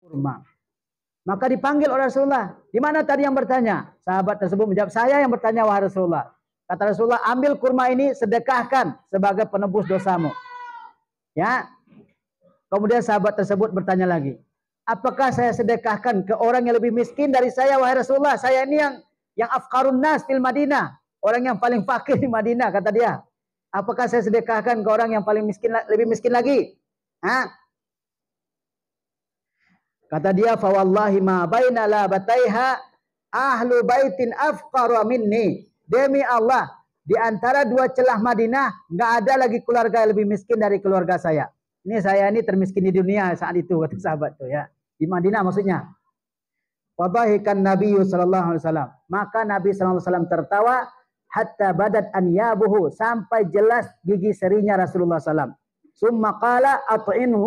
kurma. Maka dipanggil oleh Rasulullah. Di mana tadi yang bertanya? Sahabat tersebut menjawab, saya yang bertanya wahai Rasulullah. Kata Rasulullah, ambil kurma ini sedekahkan sebagai penebus dosamu. Ya. Kemudian sahabat tersebut bertanya lagi, apakah saya sedekahkan ke orang yang lebih miskin dari saya wahai Rasulullah? Saya ini yang afqarun nas fil Madinah, orang yang paling fakir di Madinah, kata dia. Apakah saya sedekahkan ke orang yang paling miskin, lebih miskin lagi? Hah? Kata dia, fa wallahi ma baina labataiha ahlu baitin afqaru minni. Demi Allah, di antara dua celah Madinah enggak ada lagi keluarga yang lebih miskin dari keluarga saya. Ini saya ini termiskin di dunia saat itu, kata sahabat tuh ya. Di Madinah maksudnya. Fadhahikan Nabi sallallahu alaihi wasallam. Maka Nabi sallallahu alaihi wasallam tertawa hatta badat anyabuhu, sampai jelas gigi serinya Rasulullah sallallahu alaihi wasallam. Summa qala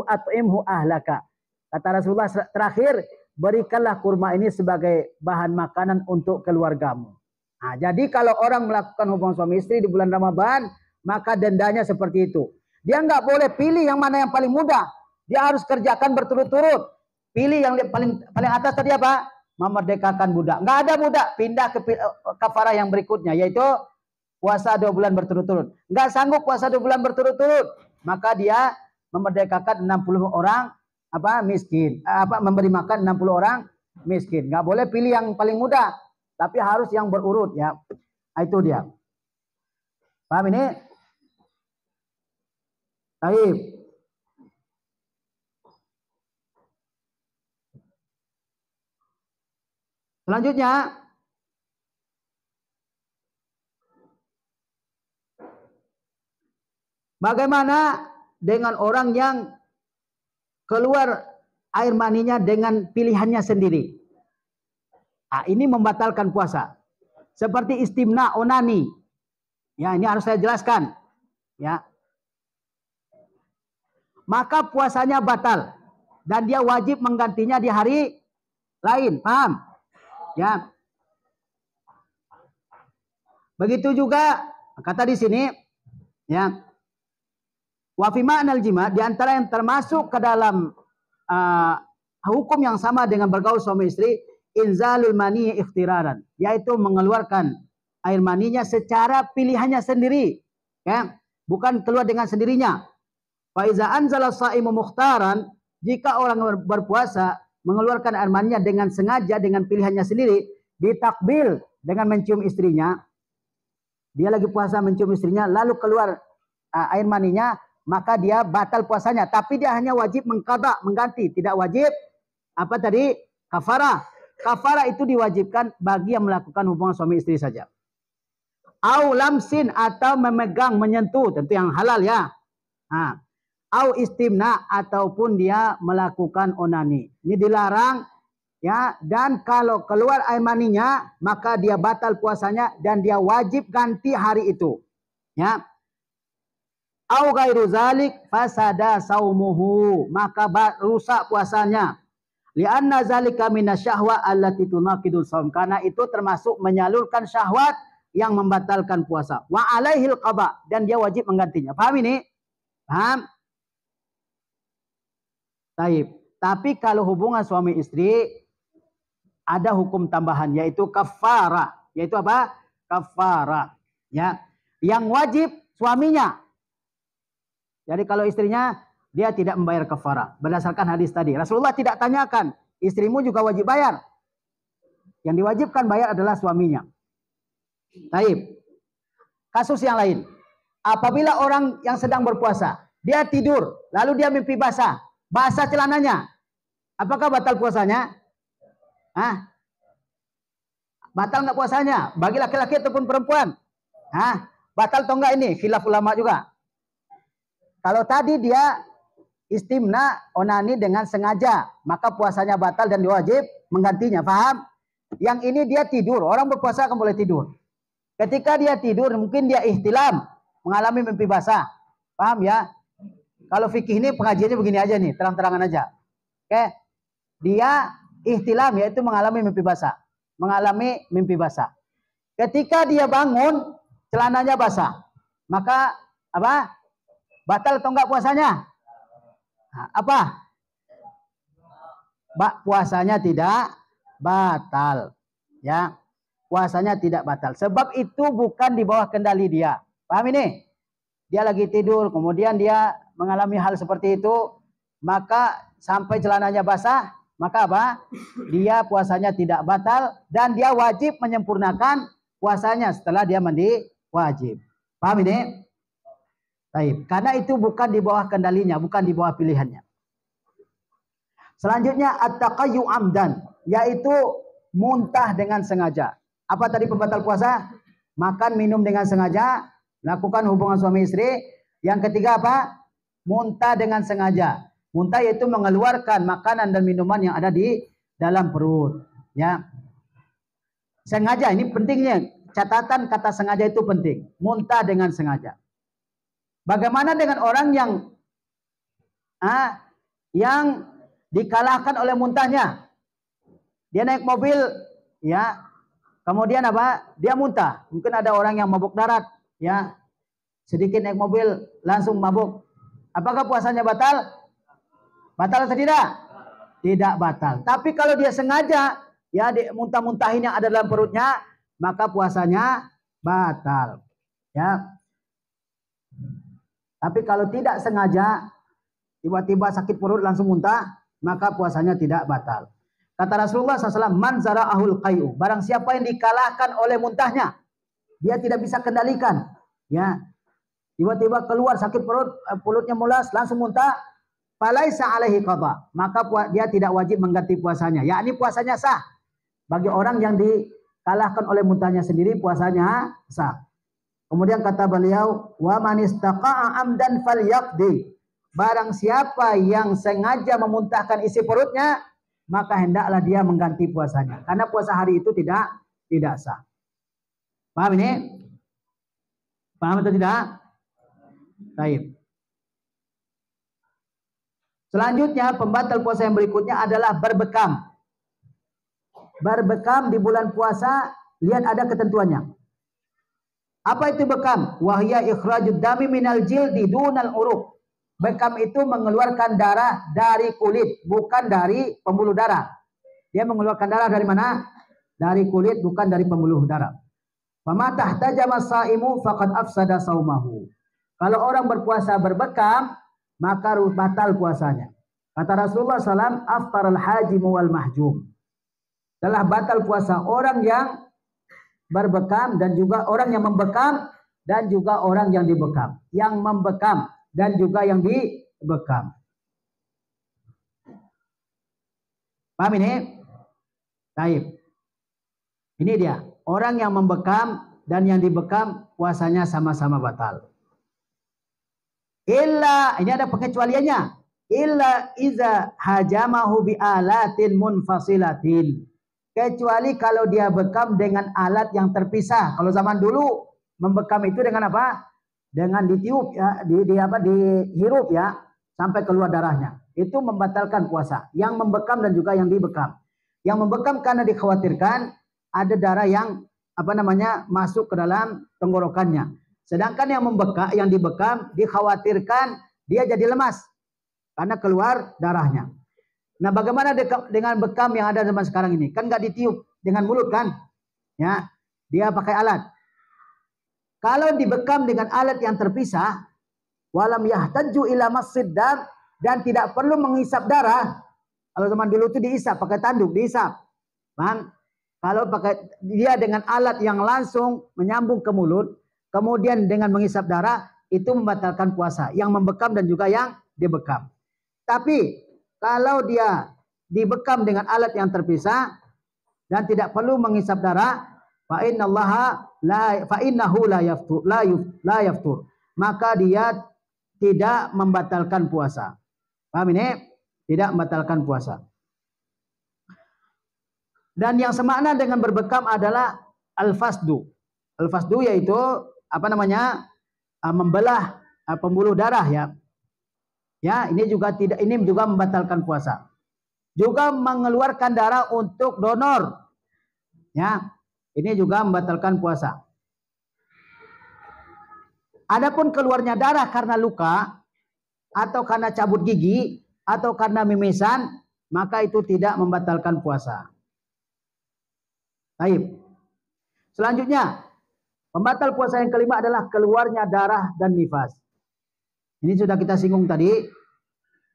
at'imhu ahlaka. Kata Rasulullah terakhir, berikanlah kurma ini sebagai bahan makanan untuk keluargamu. Nah, jadi kalau orang melakukan hubungan suami istri di bulan Ramadan, maka dendanya seperti itu. Dia nggak boleh pilih yang mana yang paling mudah. Dia harus kerjakan berturut-turut. Pilih yang paling atas tadi apa? Memerdekakan budak. Nggak ada budak, pindah ke kafarah yang berikutnya, yaitu puasa 2 bulan berturut-turut. Nggak sanggup puasa 2 bulan berturut-turut, maka dia memerdekakan 60 orang miskin. Memberi makan 60 orang miskin. Nggak boleh pilih yang paling mudah, tapi harus yang berurut ya. Nah, itu dia. Paham ini? Baik. Selanjutnya, bagaimana dengan orang yang keluar air maninya dengan pilihannya sendiri? Nah, ini membatalkan puasa. Seperti istimna, onani. Ya, ini harus saya jelaskan. Ya. Maka puasanya batal dan dia wajib menggantinya di hari lain. Paham? Ya. Begitu juga kata di sini, ya. Wa fi ma'nal jima, di antara yang termasuk ke dalam hukum yang sama dengan bergaul suami istri, inzalul mani ikhtiraran, yaitu mengeluarkan air maninya secara pilihannya sendiri, ya, bukan keluar dengan sendirinya. Fa iza anzala shaimu mukhtaran, jika orang berpuasa mengeluarkan air maninya dengan sengaja, dengan pilihannya sendiri, ditakbil, dengan mencium istrinya, dia lagi puasa mencium istrinya, lalu keluar air maninya, maka dia batal puasanya. Tapi dia hanya wajib mengqadha, mengganti, tidak wajib kafarah. Kafarah itu diwajibkan bagi yang melakukan hubungan suami istri saja. Au lamsin, atau memegang, menyentuh, tentu yang halal ya. Nah, au istimna, ataupun dia melakukan onani. Ini dilarang ya, dan kalau keluar air maninya maka dia batal puasanya dan dia wajib ganti hari itu. Ya. Au ghairu zalik fasada saumuhu, maka rusak puasanya. Lianna zalika minasyahwa allati tunaqidul shaum, karena itu termasuk menyalurkan syahwat yang membatalkan puasa. Wa alaihil qada, dan dia wajib menggantinya. Paham ini? Paham? Taib. Tapi kalau hubungan suami istri ada hukum tambahan, yaitu kafarah. Yaitu apa? Kafarah. Ya. Yang wajib suaminya. Jadi kalau istrinya, dia tidak membayar kafarah. Berdasarkan hadis tadi. Rasulullah tidak tanyakan, istrimu juga wajib bayar. Yang diwajibkan bayar adalah suaminya. Taib. Kasus yang lain. Apabila orang yang sedang berpuasa, dia tidur, lalu dia mimpi basah celananya, apakah batal puasanya? Hah? Batal nggak puasanya? Bagi laki-laki ataupun perempuan? Hah? Batal atau enggak ini? Khilaf ulama juga. Kalau tadi dia istimna, onani dengan sengaja, maka puasanya batal dan wajib menggantinya. Paham? Yang ini dia tidur. Orang berpuasa akan boleh tidur. Ketika dia tidur, mungkin dia ihtilam, mengalami mimpi basah. Paham ya? Kalau fikih ini pengajiannya begini aja nih, terang-terangan aja. Oke. Dia ihtilam, yaitu mengalami mimpi basah. Mengalami mimpi basah. Ketika dia bangun, celananya basah. Maka apa? Batal atau enggak puasanya? Nah, apa? puasanya tidak batal. Ya, puasanya tidak batal. Sebab itu bukan di bawah kendali dia. Paham ini? Dia lagi tidur, kemudian dia mengalami hal seperti itu, maka sampai celananya basah, maka apa? Dia puasanya tidak batal dan dia wajib menyempurnakan puasanya setelah dia mandi wajib. Paham ini? Baik. Karena itu bukan di bawah kendalinya, bukan di bawah pilihannya. Selanjutnya at-taqayyu amdan, yaitu muntah dengan sengaja. Apa tadi pembatal puasa? Makan, minum dengan sengaja, lakukan hubungan suami istri. Yang ketiga apa? Muntah dengan sengaja. Muntah yaitu mengeluarkan makanan dan minuman yang ada di dalam perut. Ya, sengaja ini pentingnya. Catatan kata sengaja itu penting. Muntah dengan sengaja. Bagaimana dengan orang yang dikalahkan oleh muntahnya? Dia naik mobil, ya, kemudian apa? Dia muntah. Mungkin ada orang yang mabuk darat, ya, sedikit naik mobil langsung mabuk. Apakah puasanya batal? Batal atau tidak? Tidak batal. Tapi kalau dia sengaja, ya, muntah-muntahin yang ada dalam perutnya, maka puasanya batal. Ya. Tapi kalau tidak sengaja, tiba-tiba sakit perut langsung muntah, maka puasanya tidak batal. Kata Rasulullah SAW, man zara'ahul qai'u, barang siapa yang dikalahkan oleh muntahnya, dia tidak bisa kendalikan, ya, tiba-tiba keluar sakit perut, perutnya mulas, langsung muntah, falaisa alaihi qadha, maka dia tidak wajib mengganti puasanya, yakni puasanya sah. Bagi orang yang dikalahkan oleh muntahnya sendiri, puasanya sah. Kemudian kata beliau, wa man istaqa'a amdan falyaqdi, barang siapa yang sengaja memuntahkan isi perutnya, maka hendaklah dia mengganti puasanya. Karena puasa hari itu tidak sah. Paham ini? Paham atau tidak? Baik. Selanjutnya, pembatal puasa yang berikutnya adalah berbekam. Berbekam di bulan puasa, lihat ada ketentuannya. Apa itu bekam? Wahya ikhrajud dami minal jildi dunal uruq. Bekam itu mengeluarkan darah dari kulit, bukan dari pembuluh darah. Dia mengeluarkan darah dari mana? Dari kulit, bukan dari pembuluh darah. Fama tahtajama saimu faqad afsada saumahu. Kalau orang berpuasa berbekam, maka batal puasanya. Kata Rasulullah SAW, aftaral hajimu wal mahjum. Telah batal puasa orang yang berbekam dan juga orang yang membekam dan juga orang yang dibekam. Yang membekam dan juga yang dibekam. Paham ini? Baik. Ini dia. Orang yang membekam dan yang dibekam puasanya sama-sama batal. Illa, ini ada pengecualiannya. Illa iza hajamahu bi alatin munfasilatin. Kecuali kalau dia bekam dengan alat yang terpisah. Kalau zaman dulu membekam itu dengan apa? Dengan ditiup, ya, dihirup, ya, sampai keluar darahnya. Itu membatalkan puasa. Yang membekam dan juga yang dibekam. Yang membekam karena dikhawatirkan ada darah yang masuk ke dalam tenggorokannya. Sedangkan yang dibekam dikhawatirkan dia jadi lemas karena keluar darahnya. Nah, bagaimana dengan bekam yang ada zaman sekarang ini? Kan nggak ditiup dengan mulut kan? Ya, dia pakai alat. Kalau dibekam dengan alat yang terpisah, walam yahtaju ila masjid dan tidak perlu menghisap darah. Kalau zaman dulu itu dihisap pakai tanduk, dihisap. Paham? Kalau pakai dia dengan alat yang langsung menyambung ke mulut, kemudian dengan menghisap darah, itu membatalkan puasa. Yang membekam dan juga yang dibekam. Tapi kalau dia dibekam dengan alat yang terpisah dan tidak perlu menghisap darah, fa innahu la yaftur. Maka dia tidak membatalkan puasa. Paham ini? Tidak membatalkan puasa. Dan yang semakna dengan berbekam adalah al-fasdu. Al-fasdu yaitu membelah pembuluh darah, ya. Ya, ini juga membatalkan puasa. Juga mengeluarkan darah untuk donor. Ya, ini juga membatalkan puasa. Adapun keluarnya darah karena luka atau karena cabut gigi atau karena mimisan, maka itu tidak membatalkan puasa. Baik. Selanjutnya, pembatal puasa yang kelima adalah keluarnya darah dan nifas. Ini sudah kita singgung tadi.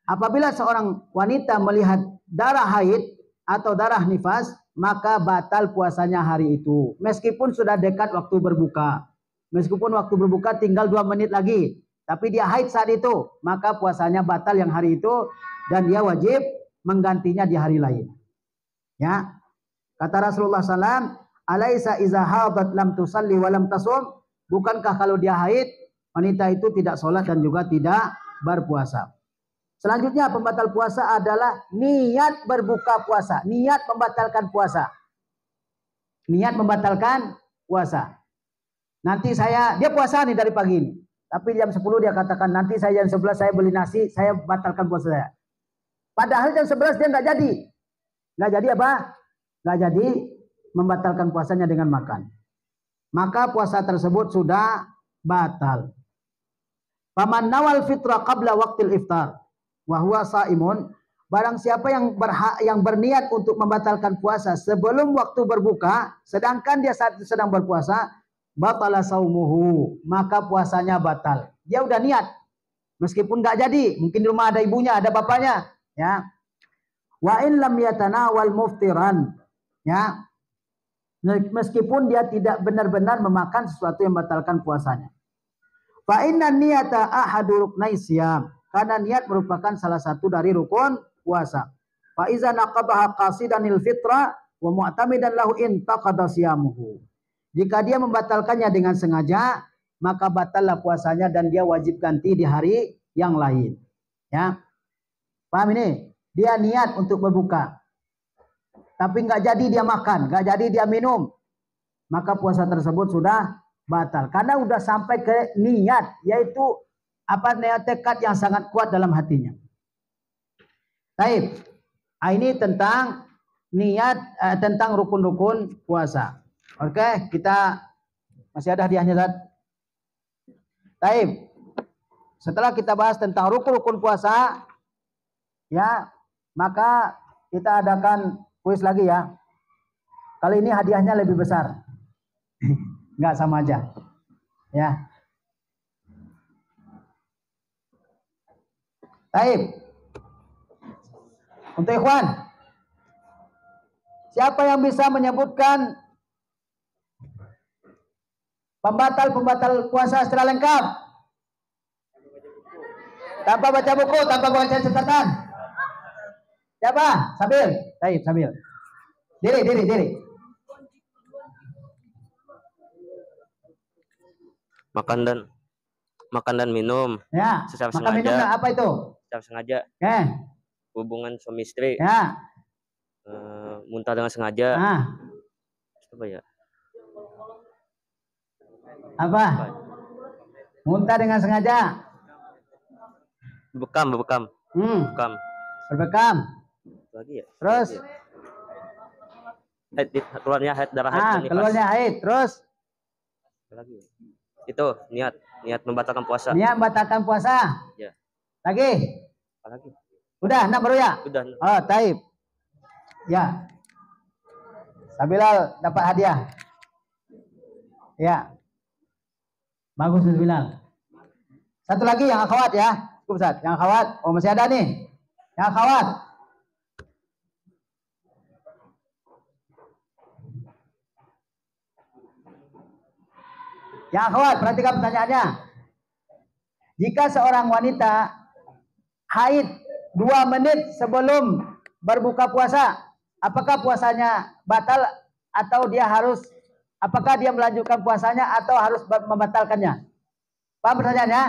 Apabila seorang wanita melihat darah haid atau darah nifas, maka batal puasanya hari itu. Meskipun sudah dekat waktu berbuka. Meskipun waktu berbuka tinggal 2 menit lagi. Tapi dia haid saat itu, maka puasanya batal yang hari itu. Dan dia wajib menggantinya di hari lain. Ya, kata Rasulullah SAW, alaisa iza hadat lam tusalli wa lam tasum. Bukankah kalau dia haid, wanita itu tidak sholat dan juga tidak berpuasa. Selanjutnya pembatal puasa adalah niat berbuka puasa. Niat membatalkan puasa. Niat membatalkan puasa. Nanti dia puasa nih dari pagi ini. Tapi jam 10 dia katakan, nanti saya jam 11 saya beli nasi, saya batalkan puasa saya. Padahal jam 11 dia nggak jadi. Nggak jadi apa? Nggak jadi membatalkan puasanya dengan makan. Maka puasa tersebut sudah batal. Faman nawal fitra qabla waqtil iftar wa huwa shaimun, barang siapa yang berniat untuk membatalkan puasa sebelum waktu berbuka sedangkan dia saat sedang berpuasa, batala saumuhu, maka puasanya batal. Dia udah niat meskipun nggak jadi, mungkin di rumah ada ibunya, ada bapaknya, ya. Wa in lam yatanawal muftiran, ya. Meskipun dia tidak benar-benar memakan sesuatu yang membatalkan puasanya. Fa inna niyata ahadu ruknai siyam, karena niat merupakan salah satu dari rukun puasa. Fa iza naqabaha qasidanil fitra wa mu'tamidan lahu intaqada siyamuhu. Jika dia membatalkannya dengan sengaja, maka batallah puasanya dan dia wajib ganti di hari yang lain. Ya. Paham ini? Dia niat untuk berbuka. Tapi nggak jadi dia makan, nggak jadi dia minum. Maka puasa tersebut sudah batal. Karena udah sampai ke niat, yaitu niat tekad yang sangat kuat dalam hatinya. Baik. Ini tentang niat, tentang rukun-rukun puasa. Oke, kita masih ada hadiahnya, Zat. Baik. Setelah kita bahas tentang rukun-rukun puasa, ya, maka kita adakan kuis lagi ya. Kali ini hadiahnya lebih besar. Enggak, sama aja. Ya. Baik. Untuk ikhwan, siapa yang bisa menyebutkan pembatal puasa secara lengkap? Tanpa baca buku, tanpa baca catatan. Siapa? Sabil. Baik, Sabil. Diri. Makan dan minum. Ya. Secara makan sengaja. Minum apa itu? Secara sengaja. Hubungan suami istri. Ya. Muntah dengan sengaja. Apa ya? Apa? Muntah dengan sengaja. Berbekam. Berbekam. Lagi ya? Terus? Keluarnya haid, darah haid. Keluarnya haid. Terus? Lagi. Itu niat membatalkan puasa. Niat membatalkan puasa. Ya. Lagi? Apa lagi? Udah, 6 baru ya? Udah. Oh, taib. Ya. Sabilal dapat hadiah. Ya. Bagus Bilal. Satu lagi yang akhwat ya. Cukup Ustaz. Yang akhwat. Oh, masih ada nih. Yang akhwat. Yang akhwat, perhatikan pertanyaannya. Jika seorang wanita haid 2 menit sebelum berbuka puasa, apakah puasanya batal atau apakah dia melanjutkan puasanya atau harus membatalkannya? Paham pertanyaannya?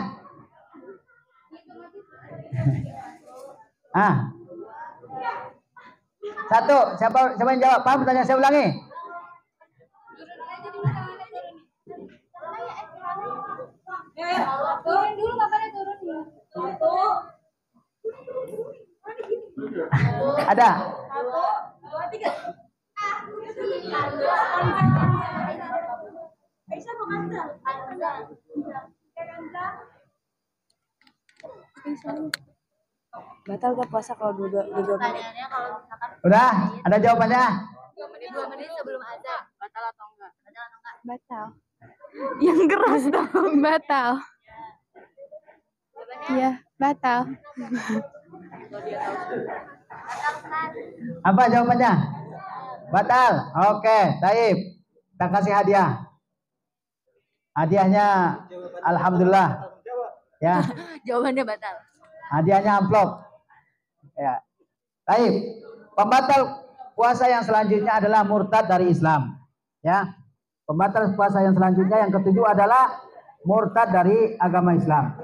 Satu, siapa yang jawab? Paham pertanyaan? Saya ulangi. Turun dulu, kabarnya turun ya. Ada. 1, 2, 3. Aisyah mau ngantar. Batal gak puasa kalau di 2 menit? Pertanyaannya kalau misalkan Udah, ada jawabannya? 2 menit sebelum azan, batal atau enggak? Batal atau enggak? Batal. Yang keras dong. Batal. Jawabannya Iya, batal. batal kan? Apa jawabannya? Batal. Oke, Taib. Kita kasih hadiah. Hadiahnya alhamdulillah. Ya, Jawabannya batal. hadiahnya amplop. Ya. Taib. Pembatal puasa yang selanjutnya adalah murtad dari Islam. Ya. Pembatal puasa yang selanjutnya yang ketujuh adalah murtad dari agama Islam.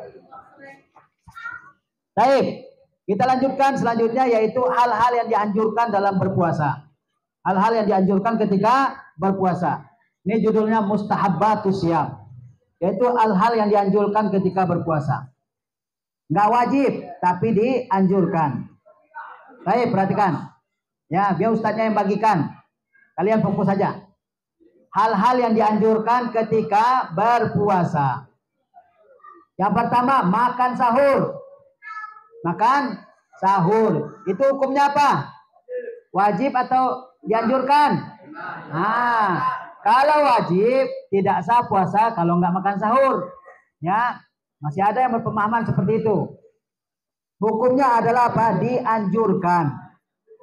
Taib. Kita lanjutkan selanjutnya yaitu hal-hal yang dianjurkan dalam berpuasa. Hal-hal yang dianjurkan ketika berpuasa. Ini judulnya mustahabbatus syiyam. Yaitu hal-hal yang dianjurkan ketika berpuasa. Nggak wajib, tapi dianjurkan. Baik, perhatikan. Ya, biar ustadznya yang bagikan. Kalian fokus saja. Hal-hal yang dianjurkan ketika berpuasa. Yang pertama, makan sahur. Makan sahur. Itu hukumnya apa? Wajib atau dianjurkan? Nah, kalau wajib tidak sah puasa kalau nggak makan sahur. Ya, masih ada yang berpemahaman seperti itu. Hukumnya adalah apa? Dianjurkan.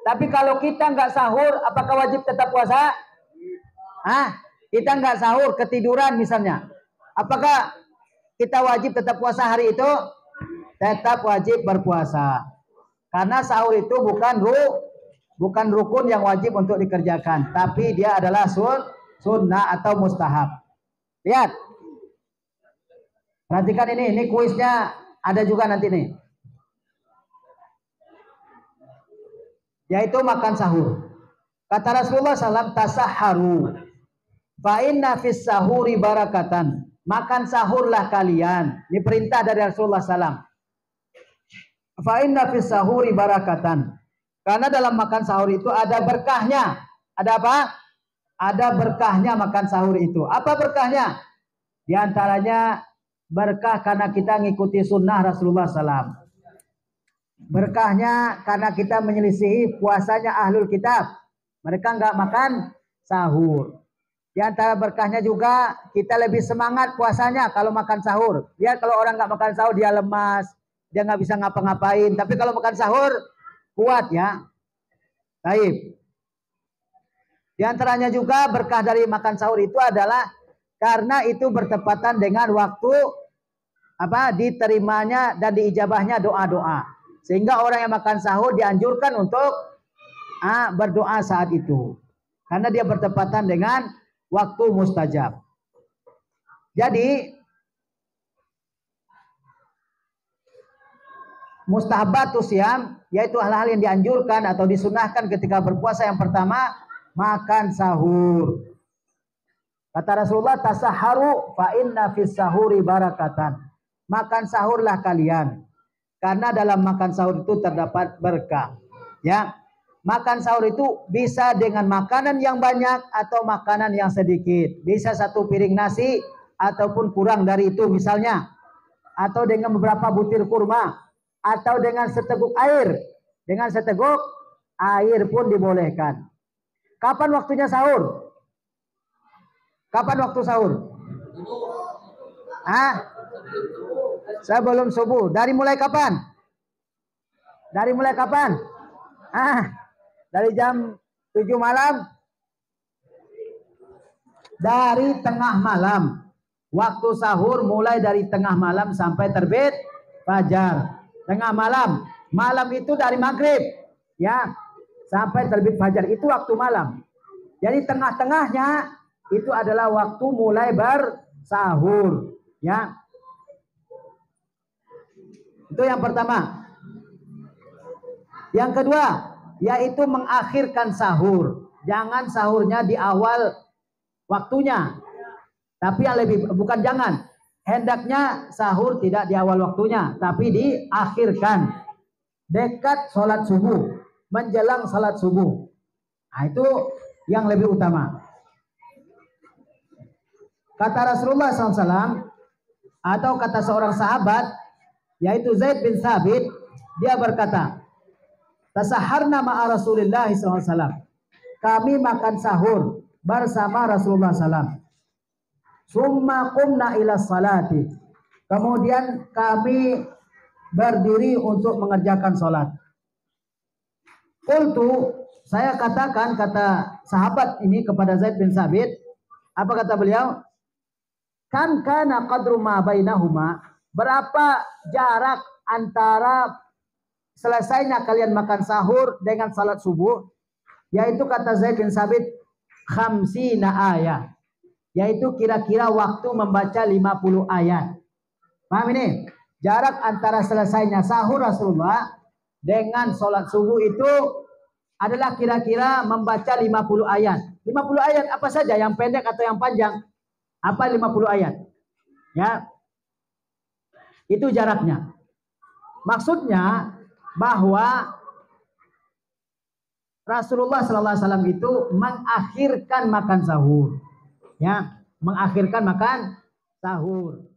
Tapi kalau kita nggak sahur, apakah wajib tetap puasa? Hah? Kita nggak sahur, ketiduran misalnya. Apakah kita wajib tetap puasa hari itu? Tetap wajib berpuasa. Karena sahur itu bukan rukun yang wajib untuk dikerjakan, tapi dia adalah sunnah atau mustahab. Lihat. Perhatikan ini kuisnya ada juga nanti nih. Yaitu makan sahur. Kata Rasulullah SAW, tasahharu. Fa inna fis sahuri barakatan. Makan sahurlah kalian. Ini perintah dari Rasulullah SAW. Fa inna fis sahuri barakatan. Karena dalam makan sahur itu ada berkahnya. Ada apa? Ada berkahnya makan sahur itu. Apa berkahnya? Di antaranya berkah karena kita ngikuti sunnah Rasulullah SAW. Berkahnya karena kita menyelisihi puasanya ahlul kitab. Mereka nggak makan sahur. Di antara berkahnya juga kita lebih semangat puasanya kalau makan sahur. Lihat kalau orang nggak makan sahur dia lemas, dia nggak bisa ngapa-ngapain. Tapi kalau makan sahur kuat ya. Baik. Di antaranya juga berkah dari makan sahur itu adalah karena itu bertepatan dengan waktu diterimanya dan diijabahnya doa-doa. Sehingga orang yang makan sahur dianjurkan untuk berdoa saat itu. Karena dia bertepatan dengan waktu mustajab. Jadi mustahabbatus syiyam yaitu hal-hal yang dianjurkan atau disunahkan ketika berpuasa. Yang pertama, makan sahur. Kata Rasulullah, tasahharu fa inna fis sahuri barakatan. Makan sahurlah kalian. Karena dalam makan sahur itu terdapat berkah. Ya. Makan sahur itu bisa dengan makanan yang banyak atau makanan yang sedikit. Bisa 1 piring nasi ataupun kurang dari itu misalnya. Atau dengan beberapa butir kurma. Atau dengan seteguk air. Dengan seteguk air pun dibolehkan. Kapan waktunya sahur? Kapan waktu sahur? Sebelum subuh. Dari mulai kapan? Dari mulai kapan? Dari jam 7 malam. Dari tengah malam. Waktu sahur mulai dari tengah malam sampai terbit fajar. Tengah malam. Malam itu dari maghrib. Ya. Sampai terbit fajar. Itu waktu malam. Jadi tengah-tengahnya itu adalah waktu mulai bersahur. Ya. Itu yang pertama. Yang kedua, yaitu mengakhirkan sahur. Jangan sahurnya di awal waktunya. Tapi yang bukan jangan. Hendaknya sahur tidak di awal waktunya, tapi diakhirkan. Dekat sholat subuh, menjelang sholat subuh. Nah, itu yang lebih utama. Kata Rasulullah SAW, atau kata seorang sahabat, yaitu Zaid bin Thabit, dia berkata, tasaharna ma'a Rasulillah SAW. Kami makan sahur bersama Rasulullah SAW. Summa qumna ila salati. Kemudian kami berdiri untuk mengerjakan sholat. Qultu, saya katakan, kata sahabat ini kepada Zaid bin Sabit, apa kata beliau? Kan kana qadru ma bainahuma, berapa jarak antara selesainya kalian makan sahur dengan salat subuh? Yaitu kata Zaid bin Sabit, khamsina ayat, yaitu kira-kira waktu membaca 50 ayat. Paham ini? Jarak antara selesainya sahur Rasulullah dengan sholat subuh itu adalah kira-kira membaca 50 ayat. 50 ayat apa saja, yang pendek atau yang panjang? Apa 50 ayat? Ya. Itu jaraknya. Maksudnya bahwa Rasulullah SAW itu mengakhirkan makan sahur. Ya, mengakhirkan makan sahur.